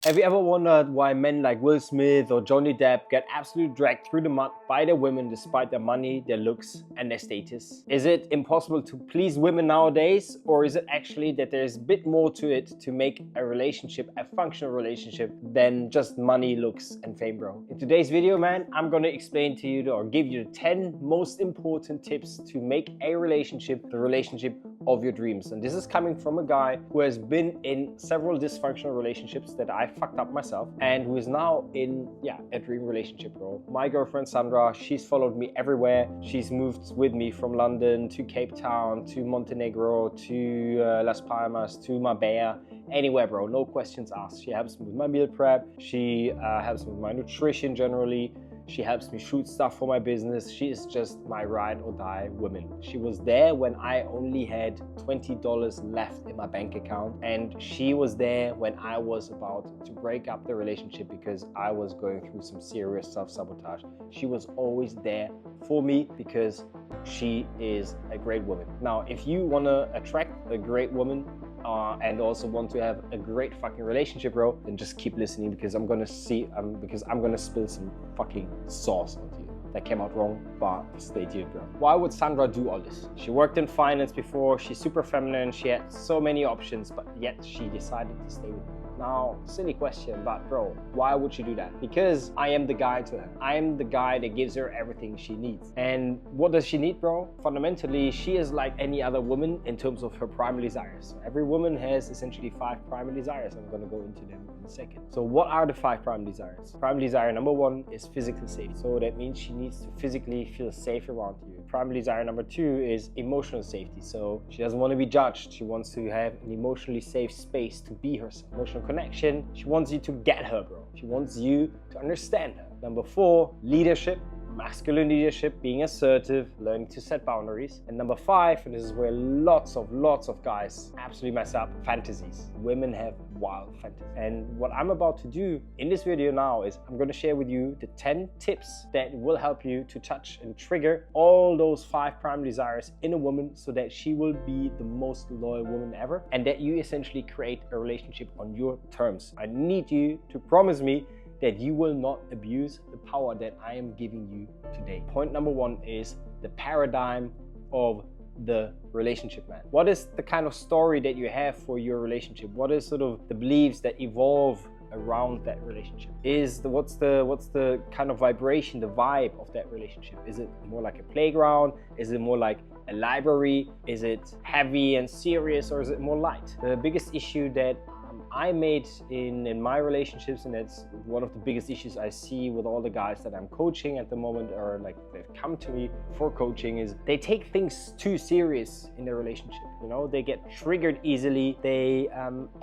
Have you ever wondered why men like Will Smith or Johnny Depp get absolutely dragged through the mud by their women despite their money, their looks, and their status? Is it impossible to please women nowadays, or is it actually that there's a bit more to it to make a relationship a functional relationship than just money, looks, and fame, bro? In today's video, man, I'm gonna explain to you or give you the 10 most important tips to make a relationship the relationship of your dreams. And this is coming from a guy who has been in several dysfunctional relationships that I fucked up myself, and who is now in a dream relationship, bro. My girlfriend Sandra, she's followed me everywhere. She's moved with me from London to Cape Town to Montenegro to Las Palmas to Marbella, anywhere, bro, no questions asked. She helps me with my meal prep, she helps me with my nutrition generally. She helps me shoot stuff for my business. She is just my ride or die woman. She was there when I only had $20 left in my bank account. And she was there when I was about to break up the relationship because I was going through some serious self-sabotage. She was always there for me because she is a great woman. Now, if you want to attract a great woman, and also want to have a great fucking relationship, bro, then just keep listening, because I'm gonna spill some fucking sauce onto you. That came out wrong, but stay tuned, bro. Why would Sandra do all this? She worked in finance before, she's super feminine, she had so many options, but yet she decided to stay with me. Now, silly question, but bro, why would she do that? Because I am the guy to her. I am the guy that gives her everything she needs. And what does she need, bro? Fundamentally, she is like any other woman in terms of her primal desires. So every woman has essentially 5 primal desires. I'm gonna go into them in a second. So what are the 5 primal desires? Primal desire number 1 is physical safety. So that means she needs to physically feel safe around you. Primal desire number 2 is emotional safety. So she doesn't want to be judged. She wants to have an emotionally safe space to be herself. Emotional connection. She wants you to get her, bro. She wants you to understand her. Number 4, leadership. Masculine leadership, being assertive, learning to set boundaries. And number 5, and this is where lots of guys absolutely mess up, fantasies. Women have wild fantasies. And what I'm about to do in this video now is I'm going to share with you the 10 tips that will help you to touch and trigger all those 5 primal desires in a woman, so that she will be the most loyal woman ever, and that you essentially create a relationship on your terms. I need you to promise me that you will not abuse the power that I am giving you today. Point number 1 is the paradigm of the relationship, man. What is the kind of story that you have for your relationship? What is sort of the beliefs that evolve around that relationship? What's the kind of vibration, the vibe of that relationship? Is it more like a playground? Is it more like a library? Is it heavy and serious, or is it more light? The biggest issue that I made in my relationships, and that's one of the biggest issues I see with all the guys that I'm coaching at the moment, or like they've come to me for coaching, is they take things too serious in their relationship. You know, they get triggered easily. They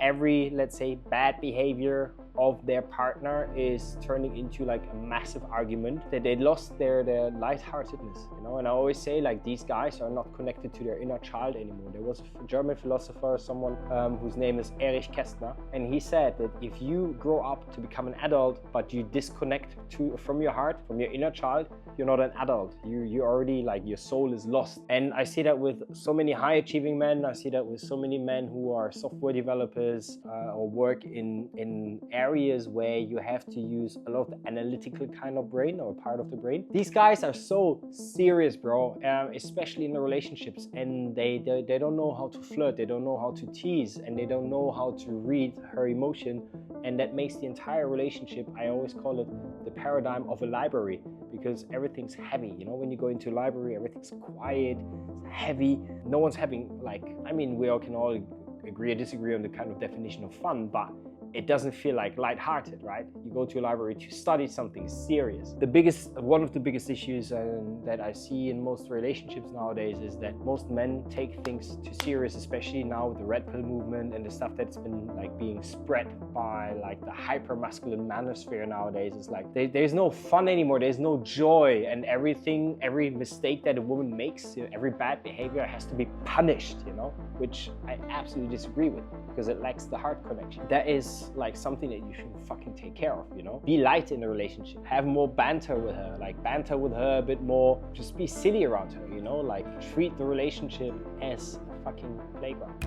every, let's say, bad behavior of their partner is turning into like a massive argument, that they lost their lightheartedness, you know. And I always say, like, these guys are not connected to their inner child anymore. There was a German philosopher, someone whose name is Erich Kästner, and he said that if you grow up to become an adult but you disconnect from your heart, from your inner child, you're not an adult. You already, like, your soul is lost. And I see that with so many high achieving men. I see that with so many men who are software developers or work in areas where you have to use a lot of the analytical kind of brain, or part of the brain. These guys are so serious, bro, especially in the relationships, and they don't know how to flirt, they don't know how to tease, and they don't know how to read her emotion, and that makes the entire relationship, I always call it the paradigm of a library, because everything's heavy. You know, when you go into a library, everything's quiet, it's heavy, no one's having, like, I mean, we all can all agree or disagree on the kind of definition of fun, but it doesn't feel like lighthearted, right? You go to a library to study something serious. One of the biggest issues that I see in most relationships nowadays is that most men take things too serious, especially now with the red pill movement and the stuff that's been like being spread by like the hyper masculine manosphere nowadays. It's like there's no fun anymore, there's no joy, and every mistake that a woman makes, you know, every bad behavior has to be punished, you know, which I absolutely disagree with, because it lacks the heart connection. That is like something that you should fucking take care of, you know. Be light in the relationship, have more banter with her, like banter with her a bit more, just be silly around her, you know, like treat the relationship as a fucking playground.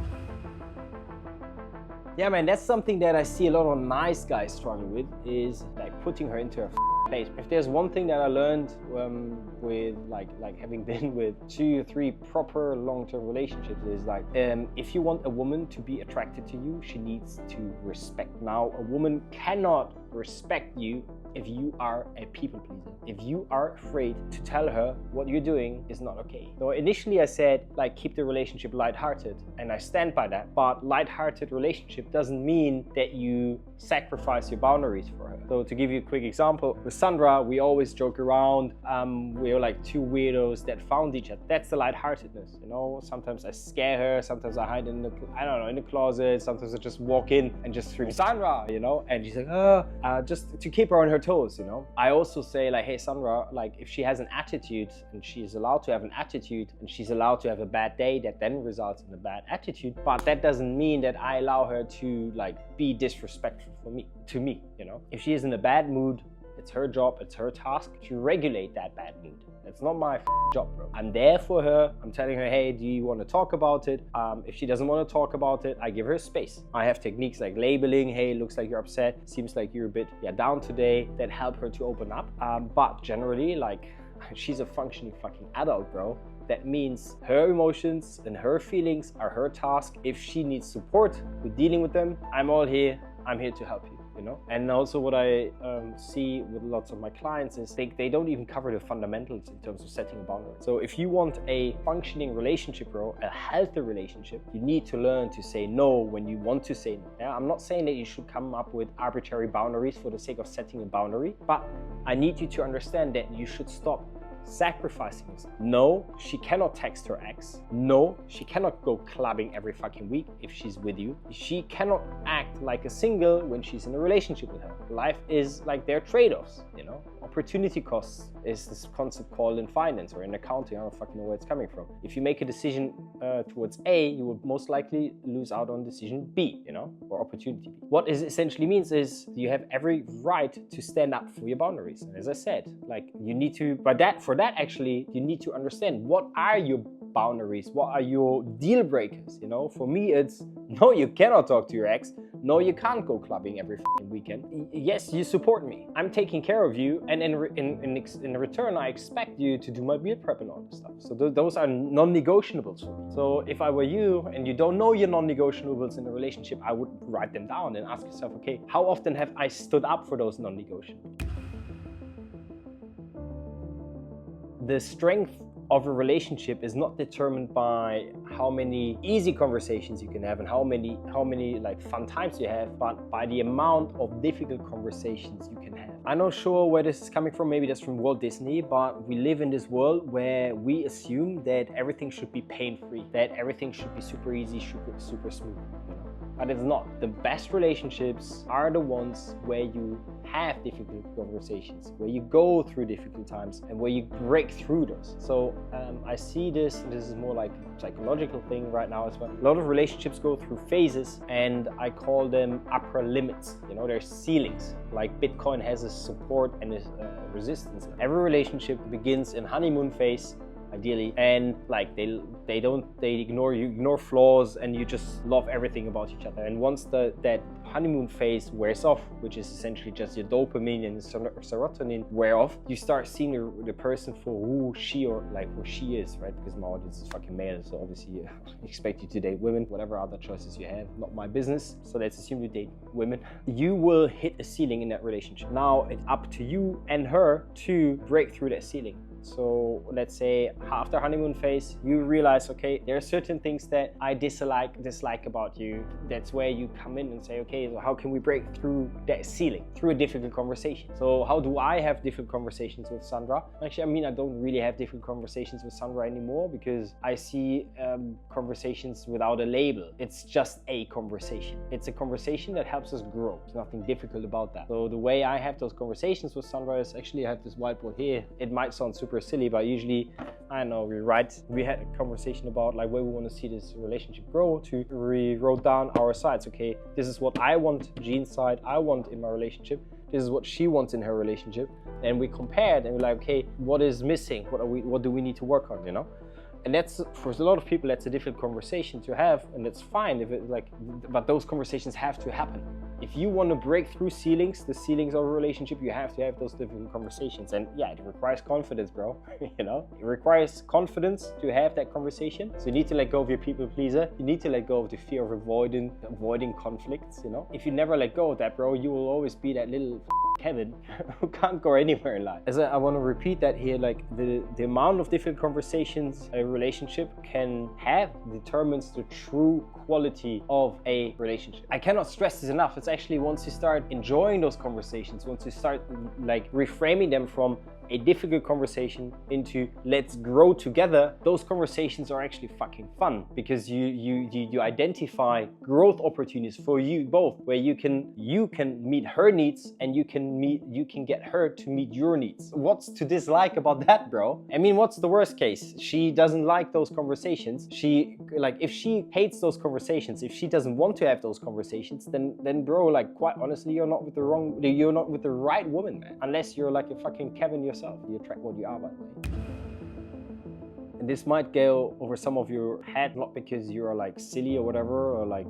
Yeah, man, that's something that I see a lot of nice guys struggle with, is like putting her into her place. If there's one thing that I learned with like having been with 2 or 3 proper long-term relationships, is like if you want a woman to be attracted to you, she needs to respect. Now, a woman cannot respect you if you are a people pleaser, if you are afraid to tell her what you're doing is not okay. So initially I said, like, keep the relationship lighthearted, and I stand by that. But lighthearted relationship doesn't mean that you sacrifice your boundaries for her. So to give you a quick example, with Sandra, we always joke around. We're like 2 weirdos that found each other. That's the lightheartedness, you know. Sometimes I scare her, sometimes I hide in the, I don't know, in the closet. Sometimes I just walk in and just scream, Sandra, you know, and she's like, just to keep her on her toes, you know. I also say, like, hey Sandra, like, if she has an attitude, and she's allowed to have an attitude, and she's allowed to have a bad day that then results in a bad attitude, but that doesn't mean that I allow her to like be disrespectful to me, you know. If she is in a bad mood, it's her job, it's her task to regulate that bad mood. It's not my job, bro. I'm there for her. I'm telling her, hey, do you want to talk about it? If she doesn't want to talk about it, I give her space. I have techniques like labeling, hey, looks like you're upset, seems like you're a bit down today, that help her to open up. But generally, like, she's a functioning fucking adult, bro. That means her emotions and her feelings are her task. If she needs support with dealing with them, I'm all here. I'm here to help you, you know. And also what I see with lots of my clients is they don't even cover the fundamentals in terms of setting a boundary. So if you want a functioning relationship, bro, a healthy relationship, you need to learn to say no when you want to say no. Yeah? I'm not saying that you should come up with arbitrary boundaries for the sake of setting a boundary, but I need you to understand that you should stop sacrificing this. No, she cannot text her ex. No, she cannot go clubbing every fucking week if she's with you. She cannot act like a single when she's in a relationship with her. Life is like, there are trade-offs, you know. Opportunity costs is this concept called in finance or in accounting. I don't fucking know where it's coming from. If you make a decision towards A, you will most likely lose out on decision B, you know, or opportunity B. What it essentially means is you have every right to stand up for your boundaries. And as I said, like, you need to, for that actually, you need to understand what are your boundaries, what are your deal breakers, you know. For me, it's no, you cannot talk to your ex. No, you can't go clubbing every weekend. Yes, you support me. I'm taking care of you, and in return, I expect you to do my meal prep and all this stuff. So those are non-negotiables for me. So if I were you and you don't know your non-negotiables in a relationship, I would write them down and ask yourself, okay, how often have I stood up for those non-negotiables? The strength of a relationship is not determined by how many easy conversations you can have and how many like fun times you have, but by the amount of difficult conversations you can have. I'm not sure where this is coming from. Maybe that's from Walt Disney, but we live in this world where we assume that everything should be pain-free, that everything should be super easy, super smooth, you know? But it's not. The best relationships are the ones where you have difficult conversations, where you go through difficult times and where you break through those. So I see this is more like a psychological thing right now as well. A lot of relationships go through phases, and I call them upper limits. You know, there's ceilings. Like Bitcoin has a support and a resistance. Every relationship begins in honeymoon phase, ideally, and like they ignore you, ignore flaws, and you just love everything about each other. And once that honeymoon phase wears off, which is essentially just your dopamine and serotonin wear off, you start seeing the person for who she is, right? Because my audience is fucking male, so obviously I expect you to date women. Whatever other choices you have, not my business. So let's assume you date women. You will hit a ceiling in that relationship. Now it's up to you and her to break through that ceiling. So let's say after honeymoon phase, you realize, okay, there are certain things that I dislike about you. That's where you come in and say, okay, so how can we break through that ceiling through a difficult conversation? So how do I have difficult conversations with Sandra? Actually, I mean, I don't really have difficult conversations with Sandra anymore, because I see conversations without a label. It's just a conversation. It's a conversation that helps us grow. There's nothing difficult about that. So the way I have those conversations with Sandra is, actually, I have this whiteboard here. It might sound super silly, but usually, I don't know, we had a conversation about like where we want to see this relationship grow. We wrote down our sides. Okay, this is what I want, Jean's side, I want in my relationship. This is what she wants in her relationship. And we compared and we're like, okay, what is missing? What do we need to work on, you know? And that's, for a lot of people, that's a difficult conversation to have, and that's fine if it but those conversations have to happen. If you want to break through ceilings, the ceilings of a relationship, you have to have those difficult conversations. And yeah, it requires confidence, bro. You know, it requires confidence to have that conversation. So you need to let go of your people pleaser. You need to let go of the fear of avoiding conflicts, you know. If you never let go of that, bro, you will always be that little Kevin who can't go anywhere in life. As I want to repeat that here, like the amount of difficult conversations a relationship can have determines the true quality of a relationship. I cannot stress this enough. It's actually once you start enjoying those conversations, once you start like reframing them from a difficult conversation into let's grow together, those conversations are actually fucking fun, because you identify growth opportunities for you both, where you can meet her needs and you can get her to meet your needs. What's to dislike about that, bro? I mean, what's the worst case? She doesn't like those conversations. If she hates those conversations, if she doesn't want to have those conversations, then bro, like, quite honestly, you're not with the right woman, man. Unless you're like a fucking Kevin yourself. You attract what you are, by the way. And this might go over some of your head, not because you're like silly or whatever, or like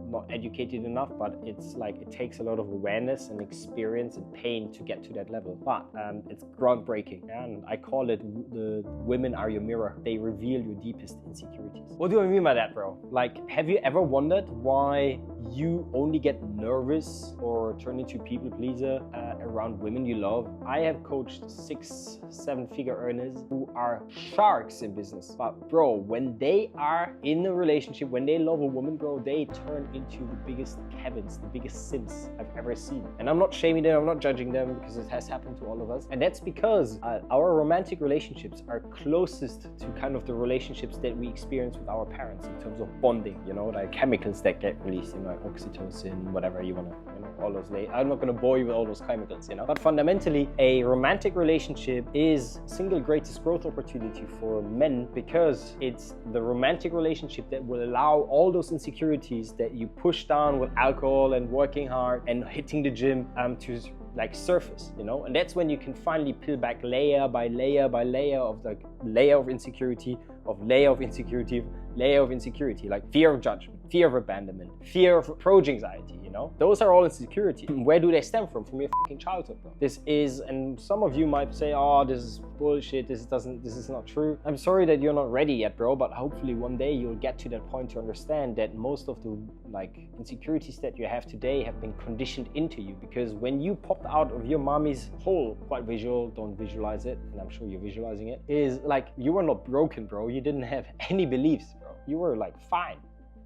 not educated enough, but it's like it takes a lot of awareness and experience and pain to get to that level. But it's groundbreaking, and I call it the women are your mirror. They reveal your deepest insecurities. What do I mean by that, bro? Like, have you ever wondered why you only get nervous or turn into people pleaser around women you love? I have coached 6-7 figure earners who are sharks in business, but bro, when they are in a relationship, when they love a woman, bro, they turn into the biggest Kevins, the biggest simps I've ever seen. And I'm not shaming them, I'm not judging them, because it has happened to all of us. And that's because our romantic relationships are closest to kind of the relationships that we experience with our parents in terms of bonding, you know, like chemicals that get released, you know, like oxytocin, whatever you want to, you know, all those. I'm not going to bore you with all those chemicals, you know. But fundamentally, a romantic relationship is single greatest growth opportunity for men, because it's the romantic relationship that will allow all those insecurities that you push down with alcohol and working hard and hitting the gym to like surface, you know. And that's when you can finally peel back layer by layer by layer of the layer of insecurity, like fear of judgment, fear of abandonment, fear of approach anxiety, you know. Those are all insecurity. Where do they stem from? From your fucking childhood, bro. This is, and some of you might say, oh, this is bullshit, this is not true. I'm sorry that you're not ready yet, bro, but hopefully one day you'll get to that point to understand that most of the like insecurities that you have today have been conditioned into you, because when you popped out of your mommy's hole, quite visual, don't visualize it, and I'm sure you're visualizing it, is like you were not broken, bro. You didn't have any beliefs, bro. You were like fine.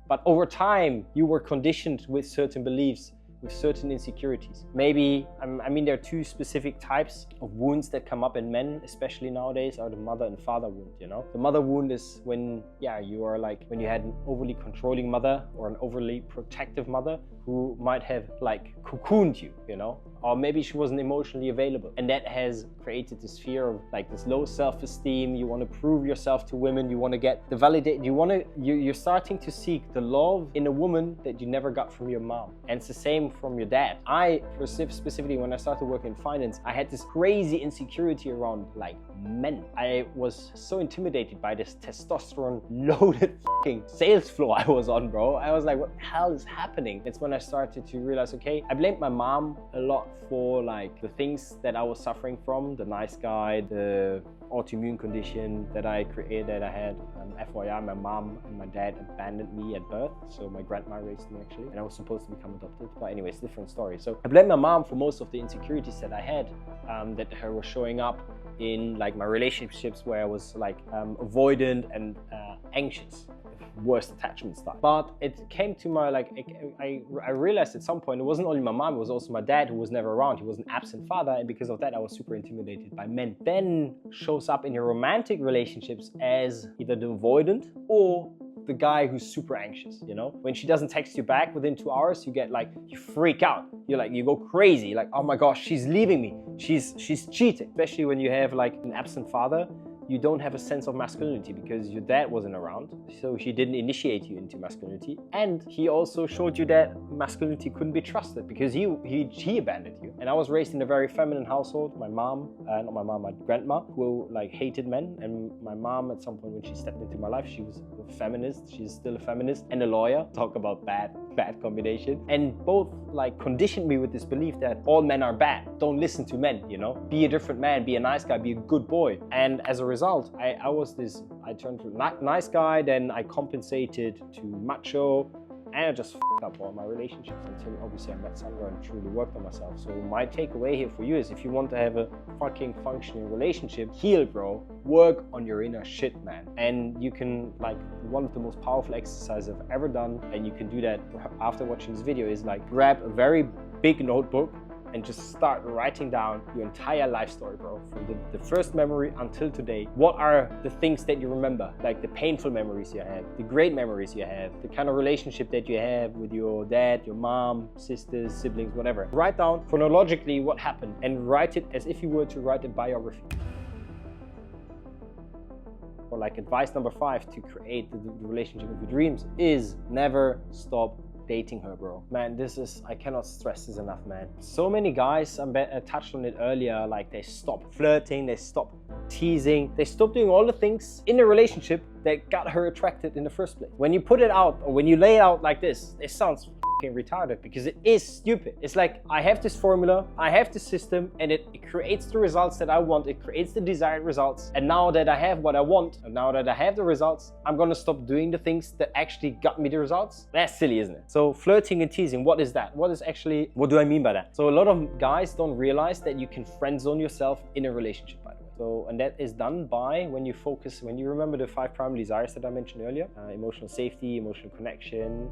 But over time, you were conditioned with certain beliefs, with certain insecurities. Maybe, I mean, there are two specific types of wounds that come up in men, especially nowadays, are the mother and father wound, you know? The mother wound is when, yeah, you are like, when you had an overly controlling mother or an overly protective mother who might have like cocooned you, you know? Or maybe she wasn't emotionally available. And that has created this fear of like this low self-esteem. You want to prove yourself to women. You want to get the validate. You're starting to seek the love in a woman that you never got from your mom. And it's the same from your dad. I specifically, when I started working in finance, I had this crazy insecurity around like men. I was so intimidated by this testosterone loaded fucking sales floor I was on, bro. I was like, what the hell is happening? It's when I started to realize, okay, I blamed my mom a lot for like the things that I was suffering from, the nice guy, the autoimmune condition that I created, that I had. FYI, my mom and my dad abandoned me at birth, so my grandma raised me actually, and I was supposed to become adopted, but anyways, different story. So I blame my mom for most of the insecurities that I had, that her was showing up in like my relationships, where I was like avoidant and anxious. Worst attachment style. But it came to my like, I realized at some point it wasn't only my mom, it was also my dad, who was never around. He was an absent father, and because of that I was super intimidated by men. Then shows up in your romantic relationships as either the avoidant or the guy who's super anxious, you know? When she doesn't text you back within 2 hours, you get like, you freak out. You're like, you go crazy, like, oh my gosh, she's leaving me, she's cheating. Especially when you have like an absent father you don't have a sense of masculinity because your dad wasn't around, so he didn't initiate you into masculinity. And he also showed you that masculinity couldn't be trusted because he abandoned you. And I was raised in a very feminine household. My mom, not my mom, my grandma, who like hated men. And my mom, at some point when she stepped into my life, she was a feminist. She's still a feminist and a lawyer. Talk about bad combination. And both like conditioned me with this belief that all men are bad. Don't listen to men, you know? Be a different man, be a nice guy, be a good boy. And as a result, I turned to a nice guy, then I compensated to macho, and I just f***ed up all my relationships until obviously I met Sandra and truly worked on myself. So my takeaway here for you is, if you want to have a fucking functioning relationship, heal, bro. Work on your inner shit, man. And you can, like, one of the most powerful exercises I've ever done, and you can do that after watching this video, is like grab a very big notebook and just start writing down your entire life story, bro. From the first memory until today. What are the things that you remember? Like the painful memories you have, the great memories you have, the kind of relationship that you have with your dad, your mom, sisters, siblings, whatever. Write down chronologically what happened and write it as if you were to write a biography. Or like advice number 5 to create the relationship of your dreams is never stop dating her, bro. Man, I cannot stress this enough, man. So many guys, I touched on it earlier, like they stop flirting, they stop teasing, they stop doing all the things in a relationship that got her attracted in the first place. When you put it out, or when you lay it out like this, it sounds retarded because it is stupid. It's like, I have this formula, I have this system, and it creates the results that I want, it creates the desired results. And now that I have what I want, and now that I have the results, I'm gonna stop doing the things that actually got me the results? That's silly, isn't it? So flirting and teasing, what is that? What do I mean by that? So a lot of guys don't realize that you can friend zone yourself in a relationship, by the way. So, and that is done by when you remember the 5 primal desires that I mentioned earlier, emotional safety, emotional connection,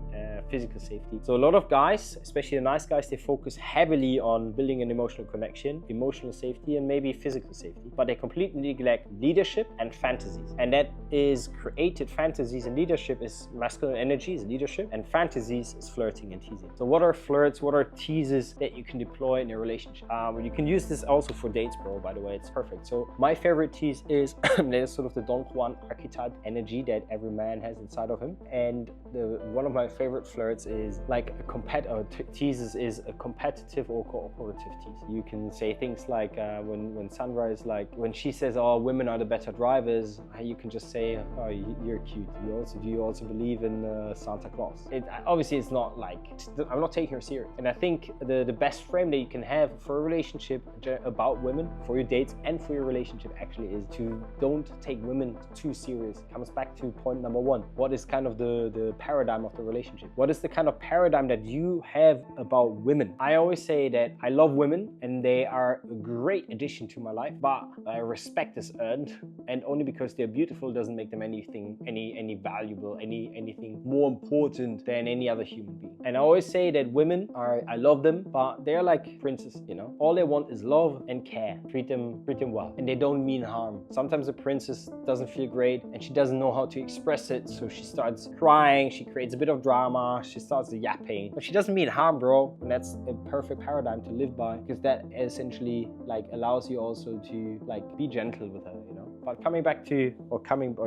physical safety. So a lot of guys, especially the nice guys, they focus heavily on building an emotional connection, emotional safety, and maybe physical safety, but they completely neglect leadership and fantasies. And that is created, fantasies and leadership is masculine energy, is leadership, and fantasies is flirting and teasing. So what are flirts, what are teases that you can deploy in a relationship? You can use this also for dates, bro, by the way, it's perfect. So my favorite tease is there's sort of the Don Juan archetype energy that every man has inside of him. And one of my favorite flirts is like teases is a competitive or cooperative tease. You can say things like when Sandra is like, when she says, oh, women are the better drivers, you can just say, oh, you're cute. Do you also believe in Santa Claus? Obviously it's not like, I'm not taking her serious. And I think the best frame that you can have for a relationship about women, for your dates and for your relationship actually, is to don't take women too serious. It comes back to point number 1. What is kind of the paradigm of the relationship? What is the kind of paradigm that you have about women? I always say that I love women and they are a great addition to my life, but respect is earned, and only because they're beautiful doesn't make them any valuable, anything more important than any other human being. And I always say that women I love them, but they're like princesses, you know? All they want is love and care. Treat them well, and they don't mean harm. Sometimes a princess doesn't feel great and she doesn't know how to express it, so she starts crying, she creates a bit of drama, she starts yapping, but she doesn't mean harm, bro. And that's a perfect paradigm to live by, because that essentially like allows you also to like be gentle with her, you know? But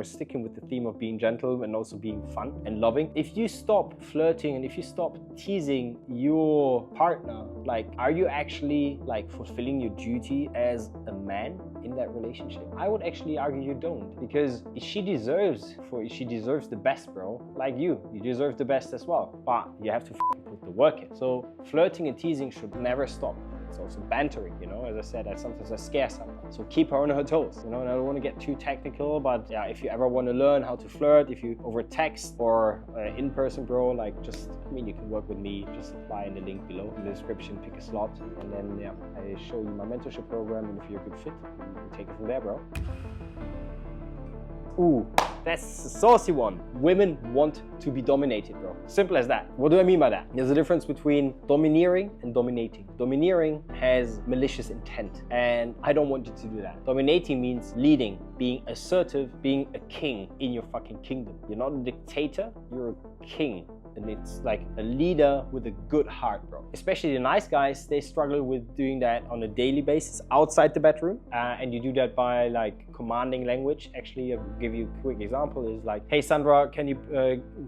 sticking with the theme of being gentle and also being fun and loving, if you stop flirting and if you stop teasing your partner, like, are you actually like fulfilling your duty as a man in that relationship? I would actually argue you don't, because she deserves the best, bro. Like you deserve the best as well, but you have to put the work in. So flirting and teasing should never stop. It's also bantering, you know, as I said, sometimes I scare someone. So keep her on her toes, you know, and I don't want to get too technical, but yeah, if you ever want to learn how to flirt, if you over text or in person, bro, like you can work with me, just apply in the link below in the description, pick a slot, and then yeah, I show you my mentorship program, and if you're a good fit, you can take it from there, bro. Ooh, that's a saucy one. Women want to be dominated, bro. Simple as that. What do I mean by that? There's a difference between domineering and dominating. Domineering has malicious intent, and I don't want you to do that. Dominating means leading, being assertive, being a king in your fucking kingdom. You're not a dictator, you're a king and it's like a leader with a good heart, bro. Especially the nice guys, they struggle with doing that on a daily basis outside the bedroom, and you do that by like commanding language. Actually, I'll give you a quick example. Is like, hey Sandra, can you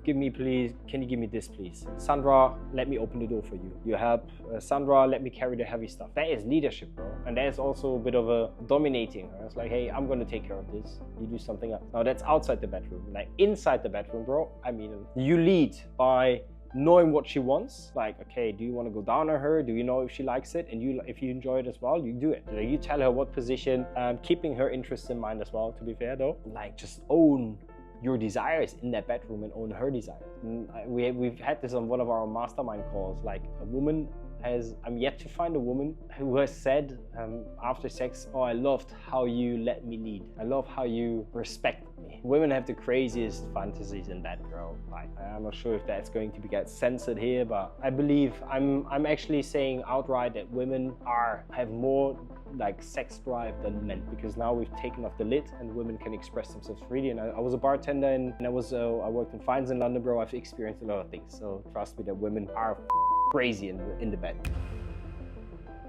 give me this please? Sandra, let me open the door for you. You help. Sandra, let me carry the heavy stuff. That is leadership, bro. And that is also a bit of a dominating. It's like, hey, I'm gonna take care of this. You do something else. Now that's outside the bedroom. Like inside the bedroom, bro, I mean, you lead by knowing what she wants. Like, okay, do you want to go down on her? Do you know if she likes it? And if you enjoy it as well, you do it. Like, you tell her what position, keeping her interests in mind as well, to be fair though. Like, just own your desires in that bedroom and own her desires. And we've had this on one of our mastermind calls. Like, a woman I'm yet to find a woman who has said after sex, oh, I loved how you let me lead. I love how you respect me. Women have the craziest fantasies in bed, bro. Like, I'm not sure if that's going to get censored here, but I believe I'm actually saying outright that women have more like sex drive than men, because now we've taken off the lid and women can express themselves freely. And I was a bartender and I worked in fines in London, bro. I've experienced a lot of things. So trust me that women are crazy in the bed.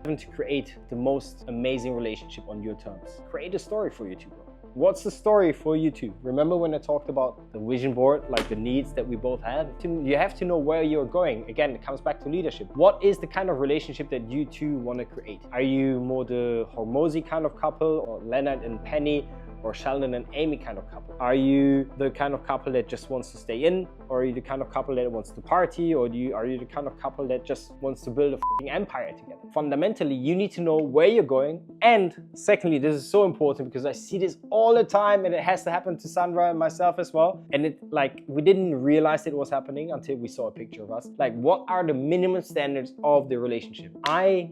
To create the most amazing relationship on your terms, create a story for you two, bro. What's the story for you two? Remember when I talked about the vision board, like the needs that we both have? You have to know where you're going. Again, it comes back to leadership. What is the kind of relationship that you two want to create? Are you more the Hormozy kind of couple, or Leonard and Penny, or Sheldon and Amy kind of couple? Are you the kind of couple that just wants to stay in? Or are you the kind of couple that wants to party? Or are you the kind of couple that just wants to build a f***ing empire together? Fundamentally, you need to know where you're going. And secondly, this is so important because I see this all the time, and it has to happen to Sandra and myself as well. And it, like, we didn't realize it was happening until we saw a picture of us. Like, what are the minimum standards of the relationship? I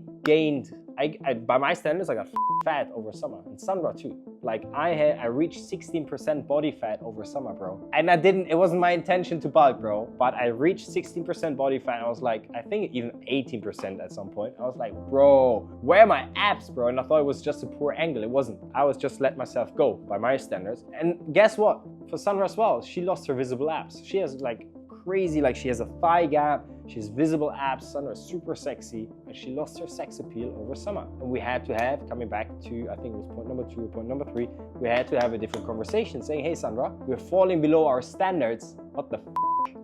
by my standards, I got fat over summer, and Sandra too. Like, I reached 16% body fat over summer, bro. And it wasn't my intention to bulk, bro, but I reached 16% body fat. I was like, I think even 18% at some point. I was like, bro, where are my abs, bro? And I thought it was just a poor angle. It wasn't. I was just let myself go by my standards. And guess what? For Sandra as well, she lost her visible abs. She has like crazy, like she has a thigh gap, she has visible abs. Sandra is super sexy, and she lost her sex appeal over summer. And we had to have, coming back to, I think it was point number 2 or point number 3, we had to have a different conversation saying, hey Sandra, we're falling below our standards. What the f?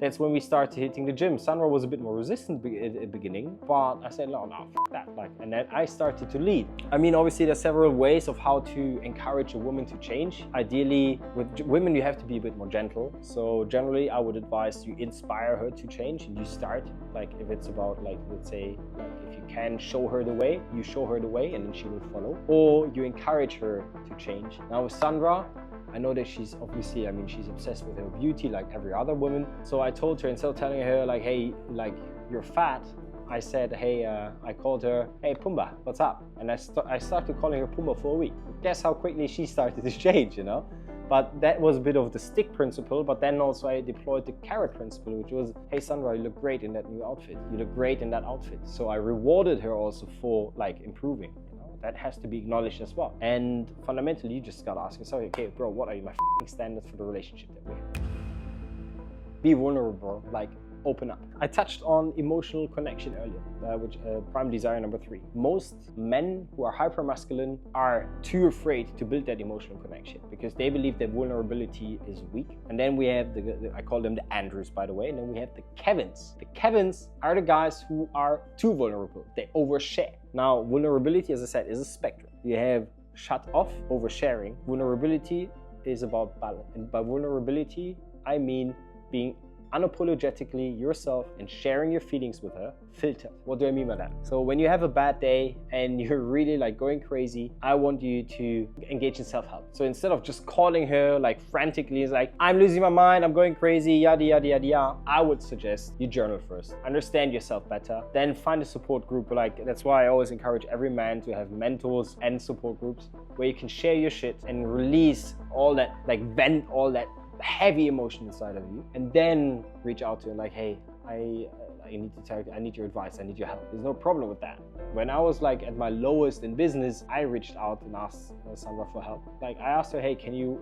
That's when we started hitting the gym. Sandra was a bit more resistant at the beginning, but I said, no, f that. Like, and then I started to lead. I mean, obviously there's several ways of how to encourage a woman to change. Ideally, with women, you have to be a bit more gentle. So generally, I would advise you inspire her to change, and you start, like, if it's about, like, let's say, like, if you can show her the way, you show her the way, and then she will follow. Or you encourage her to change. Now with Sandra, I know that she's obviously, I mean, she's obsessed with her beauty like every other woman. So I told her, instead of telling her like, hey, like, you're fat, I said, hey, I called her, hey, Pumbaa, what's up? And I started calling her Pumbaa for a week. Guess how quickly she started to change, you know? But that was a bit of the stick principle, but then also I deployed the carrot principle, which was, hey Sandra, you look great in that new outfit. You look great in that outfit. So I rewarded her also for like improving. That has to be acknowledged as well. And fundamentally, you just gotta ask yourself, okay, bro, what are my standards for the relationship that we have? Be vulnerable, like, open up. I touched on emotional connection earlier, which Primal Desire number 3. Most men who are hypermasculine are too afraid to build that emotional connection because they believe that vulnerability is weak. And then we have I call them the Andrews, by the way, and then we have the Kevins. The Kevins are the guys who are too vulnerable. They overshare. Now, vulnerability, as I said, is a spectrum. You have shut off, oversharing. Vulnerability is about balance. And by vulnerability, I mean being unapologetically yourself and sharing your feelings with her, filtered. What do I mean by that? So when you have a bad day and you're really like going crazy, I want you to engage in self-help. So instead of just calling her like frantically, it's like, I'm losing my mind, I'm going crazy, yada, yada, yada, yada, I would suggest you journal first. Understand yourself better. Then find a support group. Like, that's why I always encourage every man to have mentors and support groups where you can share your shit and release all that, like vent all that heavy emotion inside of you, and then reach out to her like, hey, I I need your advice, I need your help. There's no problem with that. When I was like at my lowest in business, I reached out and asked Sandra for help. Like I asked her, hey, can you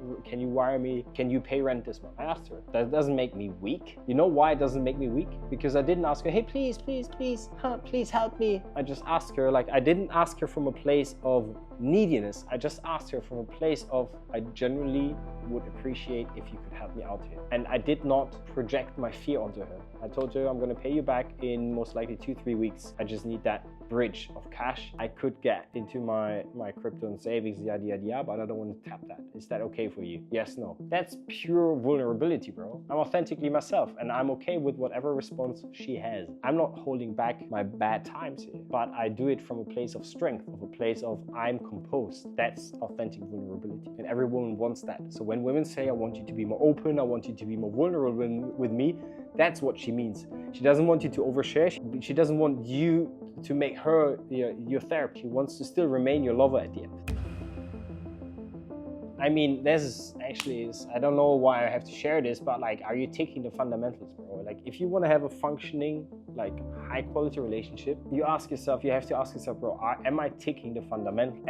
wire me? Can you pay rent this month? I asked her. That doesn't make me weak. You know why it doesn't make me weak? Because I didn't ask her, hey, please help me. I just asked her, like I didn't ask her from a place of neediness. I just asked her from a place of, I genuinely would appreciate if you could help me out here. And I did not project my fear onto her. I told her I'm gonna pay you back in most likely 2-3 weeks. I just need that bridge of cash I could get into my crypto and savings, yada, but I don't want to tap that. Is that okay for you? Yes, no. That's pure vulnerability, bro. I'm authentically myself and I'm okay with whatever response she has. I'm not holding back my bad times here, but I do it from a place of strength, of a place of I'm composed. That's authentic vulnerability. And every woman wants that. So when women say, I want you to be more open, I want you to be more vulnerable with me, that's what she means. She doesn't want you to overshare. She doesn't want you to make her your therapist. She wants to still remain your lover at the end. I mean, I don't know why I have to share this, but like, are you taking the fundamentals, bro? Like, if you want to have a functioning, like, high quality relationship, you have to ask yourself, bro, am I taking the fundamentals?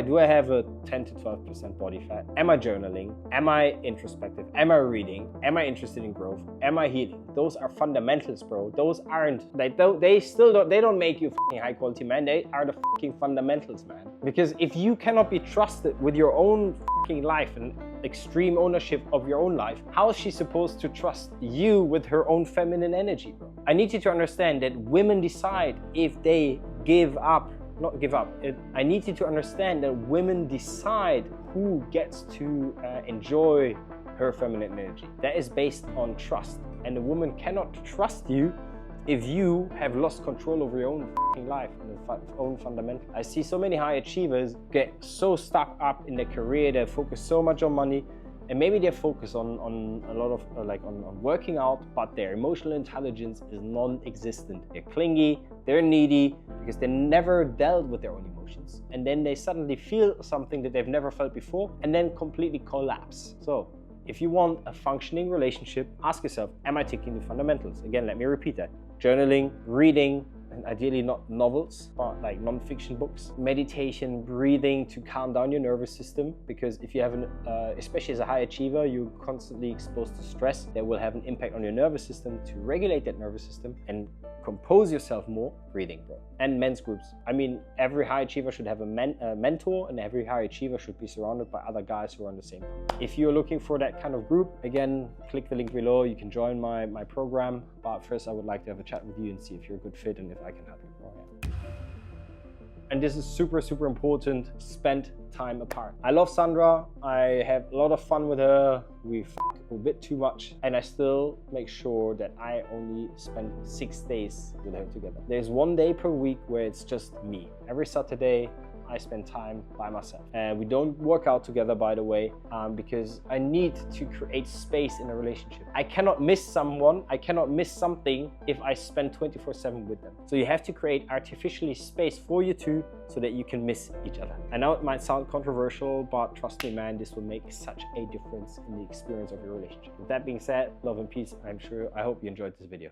Do I have a 10 to 12% body fat? Am I journaling? Am I introspective? Am I reading? Am I interested in growth? Am I healing? Those are fundamentals, bro. Those aren't, they don't make you fucking high quality man. They are the fucking fundamentals, man. Because if you cannot be trusted with your own fucking life and extreme ownership of your own life, how is she supposed to trust you with her own feminine energy, bro? I need you to understand that women decide if they I need you to understand that women decide who gets to enjoy her feminine energy. That is based on trust. And a woman cannot trust you if you have lost control over your own life and your own fundamentals. I see so many high achievers get so stuck up in their career, they focus so much on money, and maybe they focus on a lot of on working out, but their emotional intelligence is non-existent. They're clingy, they're needy, because they never dealt with their own emotions. And then they suddenly feel something that they've never felt before, and then completely collapse. So if you want a functioning relationship, ask yourself, am I ticking the fundamentals? Again, let me repeat that. Journaling, reading, and ideally not novels, but like non-fiction books. Meditation, breathing to calm down your nervous system, because if you have especially as a high achiever, you're constantly exposed to stress that will have an impact on your nervous system. To regulate that nervous system and compose yourself more, breathing, bro. And men's groups. I mean, every high achiever should have a mentor, and every high achiever should be surrounded by other guys who are on the same path. If you're looking for that kind of group, again, click the link below. You can join my program. But first, I would like to have a chat with you and see if you're a good fit and if I can help you. And this is super, super important. Spend time apart. I love Sandra. I have a lot of fun with her. We fuck a bit too much. And I still make sure that I only spend 6 days with her together. There's 1 day per week where it's just me. Every Saturday, I spend time by myself. And we don't work out together, by the way, because I need to create space in a relationship. I cannot miss someone, I cannot miss something if I spend 24/7 with them. So you have to create artificially space for you two so that you can miss each other. I know it might sound controversial, but trust me, man, this will make such a difference in the experience of your relationship. With that being said, love and peace. I hope you enjoyed this video.